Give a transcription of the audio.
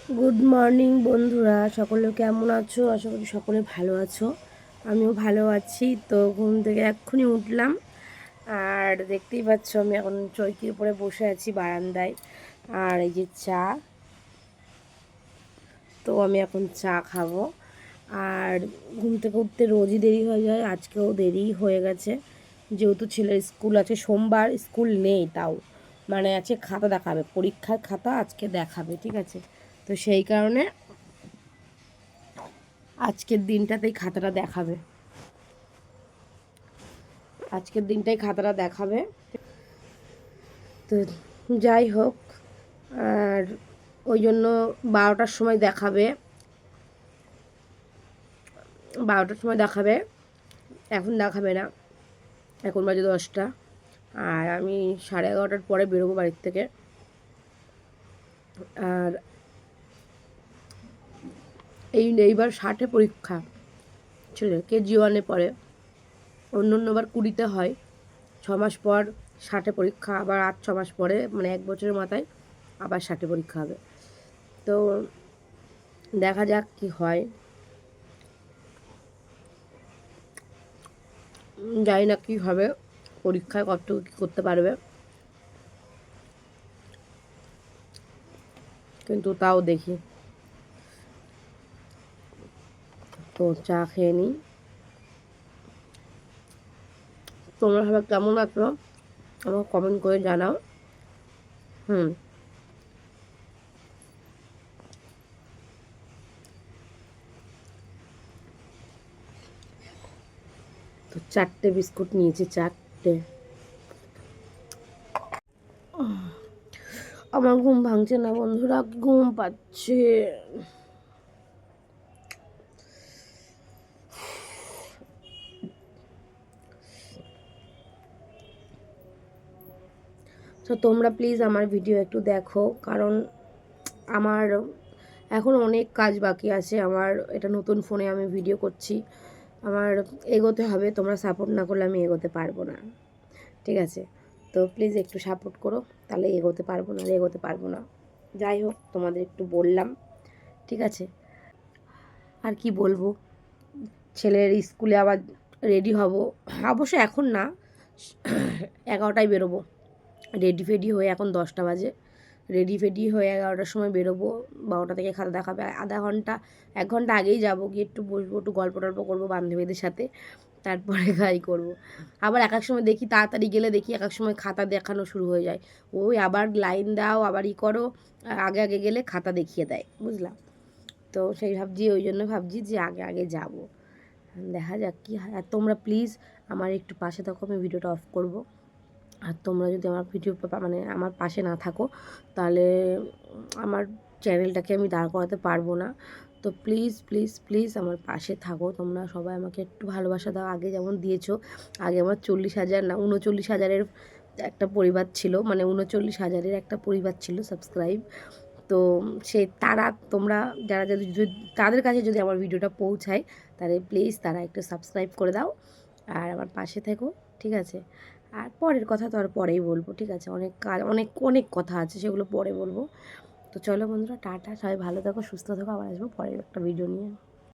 Good morning বন্ধুরা, সকলে কেমন আছো? আশা করি সকলে ভালো আছো। আমিও ভালো আছি। তো ঘুম থেকে এক্ষুনি উঠলাম, আর দেখতেই পাচ্ছ আমি এখন চৌকির উপরে বসে আছি বারান্দায়। আর এই যে চা, তো আমি এখন চা খাবো। আর ঘুম থেকে উঠতে রোজই দেরি হয়ে যায়, আজকেও দেরি হয়ে গেছে। যেহেতু ছেলের স্কুল আছে, সোমবার স্কুল নেই, তাও মানে আছে খাতা দেখাবে, পরীক্ষার খাতা আজকে দেখাবে, ঠিক আছে। তো সেই কারণে আজকের দিনটাতেই খাতাটা দেখাবে, আজকের দিনটাই খাতাটা দেখাবে। তো যাই হোক, আর ওই জন্য 12টার সময় দেখাবে, 12টার সময় দেখাবে, এখন দেখাবে না, এখন বাজে 10টা। আর আমি 11:30টার পরে বেরোবো বাড়ির থেকে। আর এইবার 60-এ পরীক্ষা, ছেলে KG 1-এ পড়ে, অন্যবার 20-তে হয়। 6 মাস পর 60-এ পরীক্ষা, আবার 6 মাস পরে, মানে 1 বছরের মাথায় আবার 60-এ পরীক্ষা হবে। তো দেখা যাক কি হয়, জানি না কী হবে, পরীক্ষায় কতটুকু কী করতে পারবে, কিন্তু তাও দেখি। তো চা খেয়ে নিই। তোমরা সবাই কেমন আছো আমাকে কমেন্ট করে জানাও। তো 4টে বিস্কুট নিয়েছি, 4টে। আমার ঘুম ভাঙছে না বন্ধুরা, ঘুম পাচ্ছে। তো তোমরা প্লিজ আমার ভিডিও একটু দেখো, কারণ আমার এখন অনেক কাজ বাকি আছে। আমার এটা নতুন ফোনে আমি ভিডিও করছি, আমার এগোতে হবে। তোমরা সাপোর্ট না করলে আমি এগোতে পারবো না, ঠিক আছে। তো প্লিজ একটু সাপোর্ট করো, তাহলে এগোতে পারবো না, এগোতে পারবো না। যাই হোক, তোমাদের একটু বললাম, ঠিক আছে। আর কি বলবো, ছেলের স্কুলে আবার রেডি হব, অবশ্য এখন না, 11টায় বেরোবো। রেডি ফেডি হয়ে এখন 10টা বাজে, রেডি ফেডি হয়ে 11টার সময় বেরোবো। 12টা থেকে খাতা দেখাবে, আধা ঘন্টা 1 ঘন্টা আগেই যাবো, গিয়ে একটু বসবো, একটু গল্প টল্প করবো বান্ধবীদের সাথে, তারপরে গাই করবো। আবার এক এক সময় দেখি তাড়াতাড়ি গেলে, দেখি এক এক সময় খাতা দেখানো শুরু হয়ে যায়, ওই আবার লাইন দাও, আবার ই করো, আগে আগে গেলে খাতা দেখিয়ে দেয়, বুঝলাম। তো সেই ভাবছি, ওই জন্য ভাবছি যে আগে আগে যাব, দেখা যাক কী হয়। আর তোমরা প্লিজ আমার একটু পাশে থাকো, আমি ভিডিওটা অফ করব। আর তোমরা যদি আমার ভিডিও মানে আমার পাশে না থাকো, তাহলে আমার চ্যানেলটাকে আমি দাঁড় করাতে পারবো না। তো প্লিজ প্লিজ প্লিজ আমার পাশে থাকো, তোমরা সবাই আমাকে একটু ভালোবাসা দাও, আগে যেমন দিয়েছো। আগে আমার 40,000 না 39,000-এর একটা পরিবার ছিল, মানে 39,000-এর একটা পরিবার ছিল সাবস্ক্রাইব। তো তারা, তোমরা যারা যদি তাদের কাছে যদি আমার ভিডিওটা পৌঁছায়, তাহলে প্লিজ তারা একটু সাবস্ক্রাইব করে দাও, আর আমার পাশে থেকো, ঠিক আছে। আর পরের কথা তো আর পরেই বলবো, ঠিক আছে, অনেক কাজ, অনেক অনেক কথা আছে, সেগুলো পরে বলবো। তো চলো বন্ধুরা, টাটা, সবাই ভালো থাকো, সুস্থ থাকো, আবার আসবো পরের একটা ভিডিও নিয়ে।